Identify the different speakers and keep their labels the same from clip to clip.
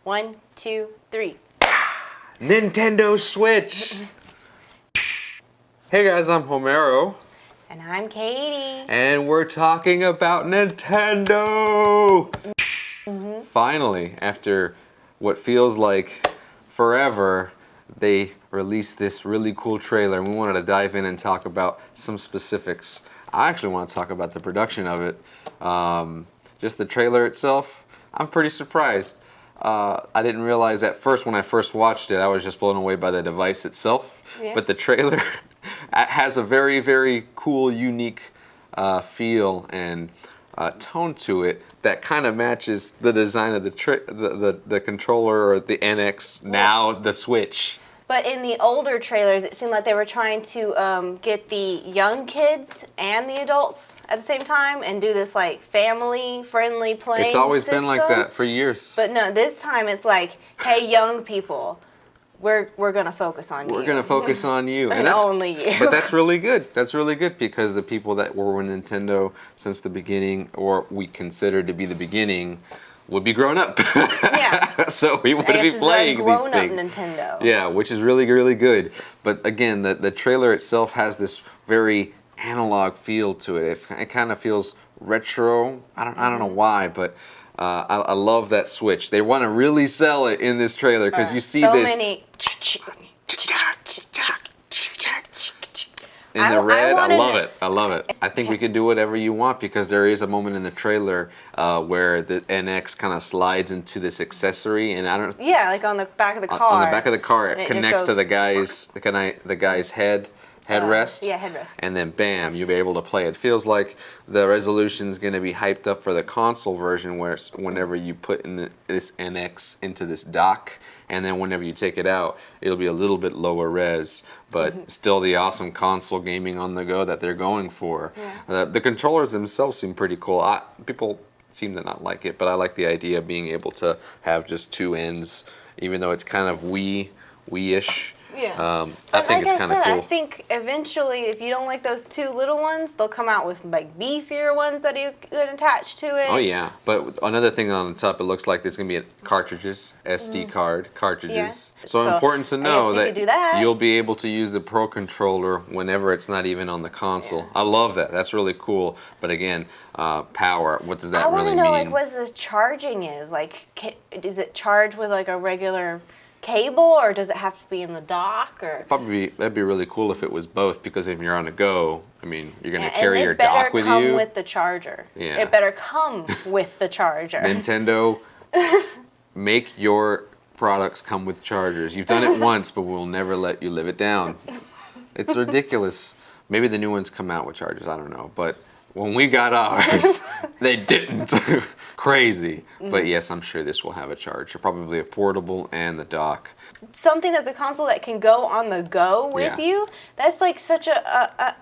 Speaker 1: 1, 2, 3.
Speaker 2: Nintendo Switch! Hey guys, I'm Homero.
Speaker 1: And I'm Katie.
Speaker 2: And we're talking about Nintendo! Finally, after what feels like forever, they released this really cool trailer, and we wanted to dive in and talk about some specifics. I actually want to talk about the production of it. Just the trailer itself, I'm pretty surprised. I didn't realize at first when I first watched it, I was just blown away by the device itself. Yeah. But the trailer has a very, very cool, unique feel and tone to it that kind of matches the design of the controller or the NX, now the Switch.
Speaker 1: But in the older trailers, it seemed like they were trying to get the young kids and the adults at the same time and do this like family-friendly playing
Speaker 2: It's always
Speaker 1: system.
Speaker 2: been like that for years.
Speaker 1: But no, this time it's like, hey, young people, we're gonna focus on you.
Speaker 2: We're gonna focus on you,
Speaker 1: and that's, only you.
Speaker 2: But that's really good. That's really good because the people that were with Nintendo since the beginning, or we consider to be the beginning, would be grown up.
Speaker 1: Yeah.
Speaker 2: So we wouldn't be playing these things.
Speaker 1: Grown-up Nintendo.
Speaker 2: Yeah, which is really, really good. But again, the trailer itself has this very analog feel to it. It kind of feels retro. I don't know why, but I love that Switch. They want to really sell it in this trailer because you see
Speaker 1: so
Speaker 2: this.
Speaker 1: Many
Speaker 2: in the red, I love it. I love it. I think we can do whatever you want because there is a moment in the trailer where the NX kind of slides into this accessory, and I don't.
Speaker 1: Yeah, like on the back of the car.
Speaker 2: On the back of the car, it connects to the guy's headrest.
Speaker 1: Yeah, headrest.
Speaker 2: And then bam, you'll be able to play. It feels like the resolution is going to be hyped up for the console version, where whenever you put in this NX into this dock, and then whenever you take it out, it'll be a little bit lower res, but still the awesome console gaming on the go that they're going for. Yeah. The controllers themselves seem pretty cool. People seem to not like it, but I like the idea of being able to have just two ends, even though it's kind of Wii-ish.
Speaker 1: Yeah.
Speaker 2: I think it's kind of cool.
Speaker 1: I think eventually, if you don't like those two little ones, they'll come out with like beefier ones that you can attach to it.
Speaker 2: Oh yeah, but another thing on the top, it looks like there's gonna be cartridges, SD card cartridges. Yeah. So important to know that you'll be able to use the Pro controller whenever it's not even on the console. Yeah. I love that. That's really cool. But again, power. What does that really mean?
Speaker 1: I want to know like what this charging is. Like, is it charged with like a regular cable, or does it have to be in the dock? Or
Speaker 2: probably that'd be really cool if it was both, because if you're on the go, I mean, you're gonna carry your dock with you.
Speaker 1: It better come with the charger.
Speaker 2: Yeah.
Speaker 1: It better come with the charger.
Speaker 2: Nintendo, make your products come with chargers. You've done it once, but we'll never let you live it down. It's ridiculous. Maybe the new ones come out with chargers. I don't know, but when we got ours, they didn't. Crazy. But yes, I'm sure this will have a charger, probably a portable and the dock.
Speaker 1: Something that's a console that can go on the go with you. That's like such an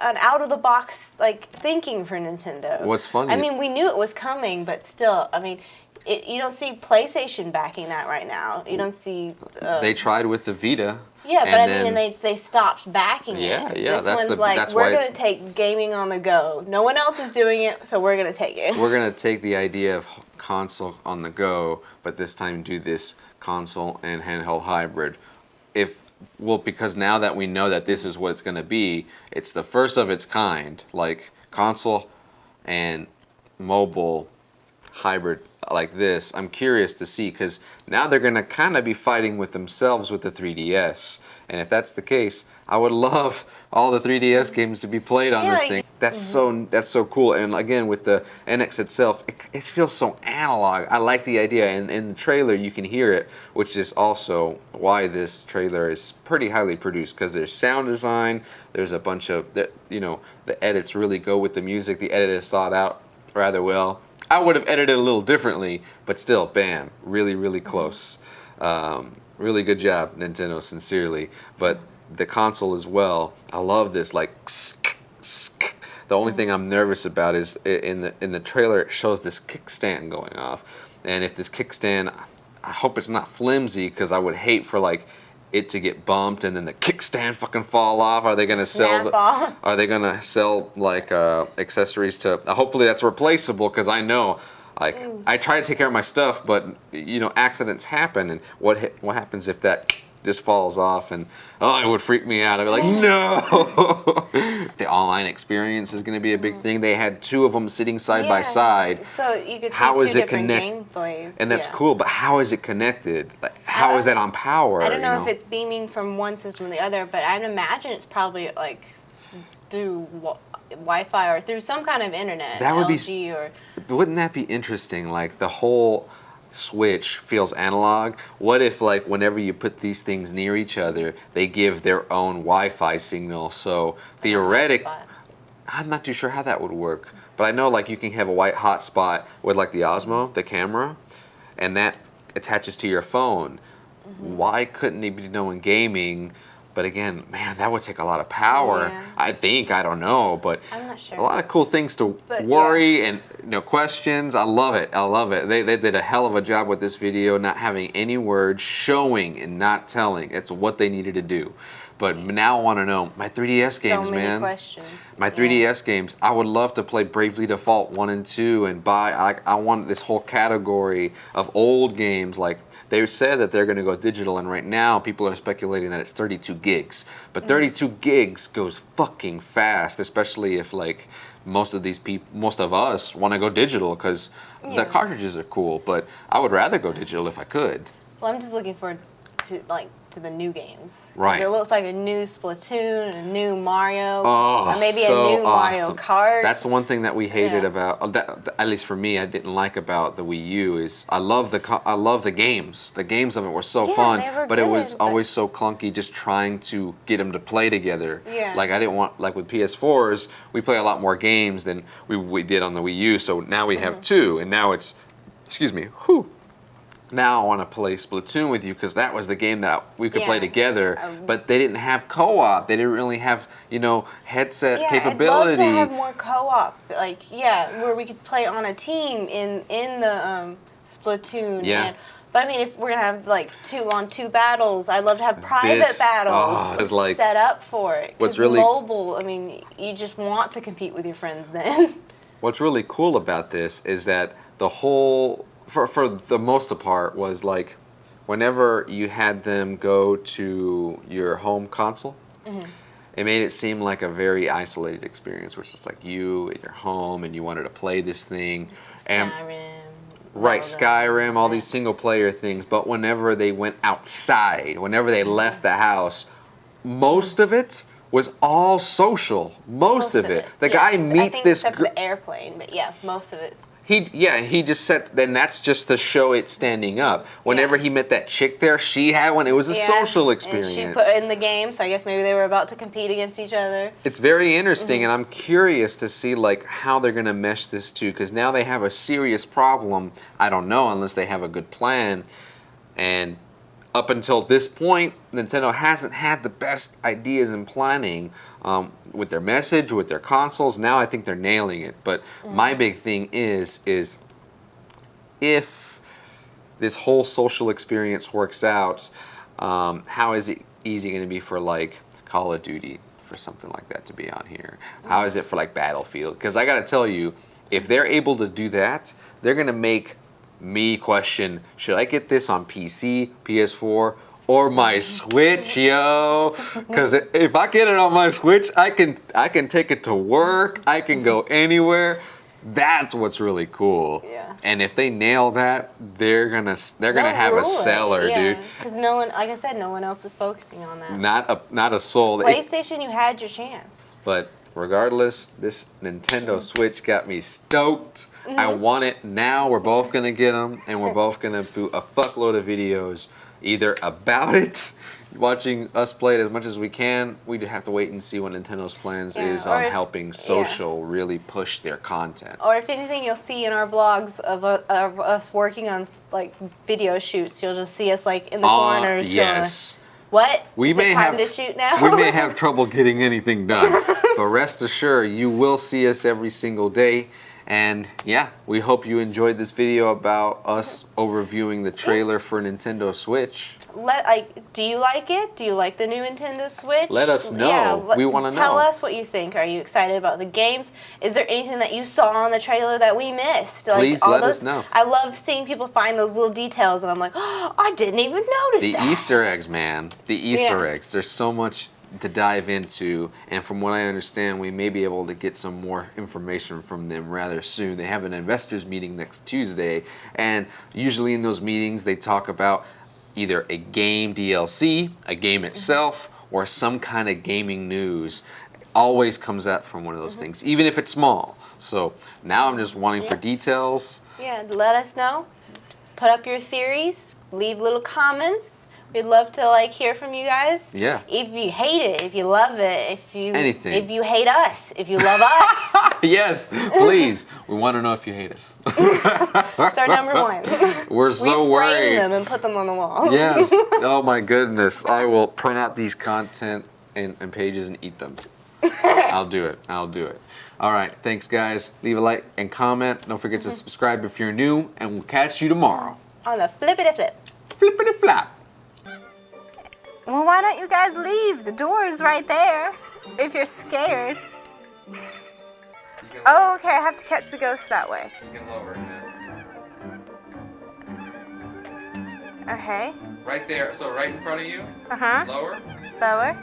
Speaker 1: out of the box like thinking for Nintendo.
Speaker 2: What's funny?
Speaker 1: I mean, we knew it was coming, but still, I mean, you don't see PlayStation backing that right now. You don't see.
Speaker 2: They tried with the Vita.
Speaker 1: Yeah, but I mean, they stopped backing it.
Speaker 2: Yeah.
Speaker 1: This one's like, we're going to take gaming on the go. No one else is doing it, so we're going to take it.
Speaker 2: We're going to take the idea of console on the go, but this time do this console and handheld hybrid. Because now that we know that this is what it's going to be, it's the first of its kind, like console and mobile hybrid like this. I'm curious to see, because now they're going to kind of be fighting with themselves with the 3DS, and if that's the case, I would love all the 3DS games to be played on this thing. That's so cool. And again, with the NX itself, it feels so analog. I like the idea, and in the trailer you can hear it, which is also why this trailer is pretty highly produced, because there's sound design, there's a bunch of the edits really go with the music. The edit is thought out rather well. I would have edited a little differently, but still, bam, really, really close. Really good job, Nintendo, sincerely. But the console as well, I love this, like, the only thing I'm nervous about is in the trailer it shows this kickstand going off. And if this kickstand, I hope it's not flimsy, because I would hate for like it to get bumped and then the kickstand fucking fall off. Are they gonna sell like accessories to? Hopefully that's replaceable, because I know Like I try to take care of my stuff, but you know, accidents happen, and what happens if that just falls off? And oh, it would freak me out. I'd be like, no. The online experience is going to be a big thing. They had two of them sitting side by side.
Speaker 1: So you could see
Speaker 2: How
Speaker 1: two
Speaker 2: is it
Speaker 1: different
Speaker 2: connect-
Speaker 1: gameplays.
Speaker 2: And that's
Speaker 1: Yeah.
Speaker 2: cool, but how is it connected? Like, how is that on power?
Speaker 1: I don't know
Speaker 2: you
Speaker 1: if it's beaming from one system to the other, but I'd imagine it's probably like through Wi-Fi or through some kind of internet.
Speaker 2: That would
Speaker 1: LG or
Speaker 2: Wouldn't that be interesting? Like the whole Switch feels analog. What if, like, whenever you put these things near each other, they give their own Wi-Fi signal? So theoretic,
Speaker 1: hotspot.
Speaker 2: I'm not too sure how that would work, but I know like you can have a white hotspot with like the Osmo, the camera, and that attaches to your phone. Why couldn't it be known gaming? But again, man, that would take a lot of power.
Speaker 1: Yeah.
Speaker 2: I think, I don't know, but
Speaker 1: I'm not sure.
Speaker 2: a lot of cool things to
Speaker 1: But,
Speaker 2: worry and questions. I love it. I love it. They did a hell of a job with this video, not having any words, showing and not telling. It's what they needed to do. But now I want to know my 3DS games,
Speaker 1: so many
Speaker 2: man.
Speaker 1: questions.
Speaker 2: My 3DS games. I would love to play Bravely Default 1 and 2 and buy. I want this whole category of old games. Like they said that they're going to go digital, and right now people are speculating that it's 32 gigs. But 32 gigs goes fucking fast, especially if like most of us want to go digital because the cartridges are cool. But I would rather go digital if I could.
Speaker 1: Well, I'm just looking forward to the new games. 'Cause
Speaker 2: Right.
Speaker 1: It looks like a new Splatoon, a new Mario,
Speaker 2: Oh,
Speaker 1: or maybe
Speaker 2: so
Speaker 1: a new Mario
Speaker 2: awesome.
Speaker 1: Kart.
Speaker 2: That's the one thing that we hated
Speaker 1: Yeah.
Speaker 2: about, at least for me, I didn't like about the Wii U is I love the games. The games of it were so
Speaker 1: Yeah,
Speaker 2: fun,
Speaker 1: they were
Speaker 2: but it was
Speaker 1: good, but-
Speaker 2: always so clunky just trying to get them to play together.
Speaker 1: Yeah.
Speaker 2: Like I didn't want, like with PS4s, we play a lot more games than we did on the Wii U. So now we have two, and now it's, excuse me, whew. Now I want to play Splatoon with you because that was the game that we could play
Speaker 1: Yeah.
Speaker 2: together. But they didn't have co-op. They didn't really have, headset capability.
Speaker 1: I'd love to have more co-op, where we could play on a team in the Splatoon.
Speaker 2: Yeah.
Speaker 1: But I mean, if we're gonna have like 2-on-2 battles, I'd love to have private
Speaker 2: This-
Speaker 1: battles
Speaker 2: it's like-
Speaker 1: set up for it.
Speaker 2: What's
Speaker 1: 'Cause
Speaker 2: really-
Speaker 1: mobile, I mean, you just want to compete with your friends then.
Speaker 2: What's really cool about this is that the whole, for the most part, was like whenever you had them go to your home console, it made it seem like a very isolated experience where it's just like you at your home and you wanted to play this thing. And
Speaker 1: Skyrim.
Speaker 2: right,
Speaker 1: Zelda,
Speaker 2: Skyrim, all these single player things, but whenever they went outside, whenever they left the house, most of it was all social. Most of it. The guy
Speaker 1: Yes,
Speaker 2: meets
Speaker 1: I think
Speaker 2: this
Speaker 1: except for
Speaker 2: girl.
Speaker 1: the airplane, but yeah, most of it.
Speaker 2: He just said, then that's just to show it standing up. Whenever
Speaker 1: Yeah.
Speaker 2: he met that chick there, she had one. It was a
Speaker 1: Yeah,
Speaker 2: social
Speaker 1: And she
Speaker 2: experience.
Speaker 1: put in the game, so I guess maybe they were about to compete against each other.
Speaker 2: It's very interesting, and I'm curious to see like how they're gonna mesh this too, because now they have a serious problem. I don't know unless they have a good plan. And up until this point, Nintendo hasn't had the best ideas and planning with their message, with their consoles. Now I think they're nailing it. But my big thing is if this whole social experience works out, how is it easy going to be for like Call of Duty, for something like that to be on here? How is it for like Battlefield? Because I got to tell you, if they're able to do that, they're going to make me question, should I get this on PC, PS4, or my Switch, yo? Because if I get it on my Switch, I can take it to work. I can go anywhere. That's what's really cool.
Speaker 1: Yeah.
Speaker 2: And if they nail that, they're gonna have a seller, dude.
Speaker 1: Because no one, like I said, no one else is focusing on that.
Speaker 2: Not a soul.
Speaker 1: PlayStation, you had your chance.
Speaker 2: But regardless, this Nintendo Switch got me stoked. I want it now. We're both gonna get them, and we're both gonna do a fuckload of videos either about it, watching us play it as much as we can. We just have to wait and see what Nintendo's plans is
Speaker 1: or
Speaker 2: on
Speaker 1: if-
Speaker 2: helping social really push their content.
Speaker 1: Or if anything, you'll see in our vlogs of us working on like video shoots. You'll just see us like in the corners.
Speaker 2: Yes.
Speaker 1: Going, what?
Speaker 2: We
Speaker 1: Is
Speaker 2: may
Speaker 1: it time
Speaker 2: have
Speaker 1: to shoot now?
Speaker 2: we may have trouble getting anything done, but rest assured, you will see us every single day. And yeah, we hope you enjoyed this video about us overviewing the trailer for Nintendo Switch.
Speaker 1: Do you like it? Do you like the new Nintendo Switch?
Speaker 2: Let us know. We want to know.
Speaker 1: Tell us what you think. Are you excited about the games? Is there anything that you saw in the trailer that we missed?
Speaker 2: Please let us know.
Speaker 1: I love seeing people find those little details, and I'm like, oh, I didn't even notice that.
Speaker 2: The Easter eggs, man. The Easter eggs. There's so much to dive into, and from what I understand, we may be able to get some more information from them rather soon. They have an investors meeting next Tuesday, and usually in those meetings they talk about either a game DLC, a game itself, or some kind of gaming news. Always comes out from one of those things, even if it's small. So now I'm just wanting for details.
Speaker 1: Yeah, let us know. Put up your theories. Leave little comments. We'd love to hear from you guys.
Speaker 2: Yeah.
Speaker 1: If you hate it, if you love it,
Speaker 2: anything.
Speaker 1: If you hate us, if you love us.
Speaker 2: Yes, please. We want to know if you hate us.
Speaker 1: It's our number one.
Speaker 2: We're so worried.
Speaker 1: We frame them and put them on the walls.
Speaker 2: Yes. Oh my goodness. I will print out these content and pages and eat them. I'll do it. I'll do it. All right. Thanks, guys. Leave a like and comment. Don't forget to subscribe if you're new, and we'll catch you tomorrow.
Speaker 1: On the flippity flip.
Speaker 2: Flippity flap.
Speaker 1: Well, why don't you guys leave? The door is right there. If you're scared. Oh, okay. I have to catch the ghost that way.
Speaker 2: You can lower it, man.
Speaker 1: Okay.
Speaker 2: Right there. So right in front of you.
Speaker 1: Uh-huh.
Speaker 2: Lower.
Speaker 1: Lower.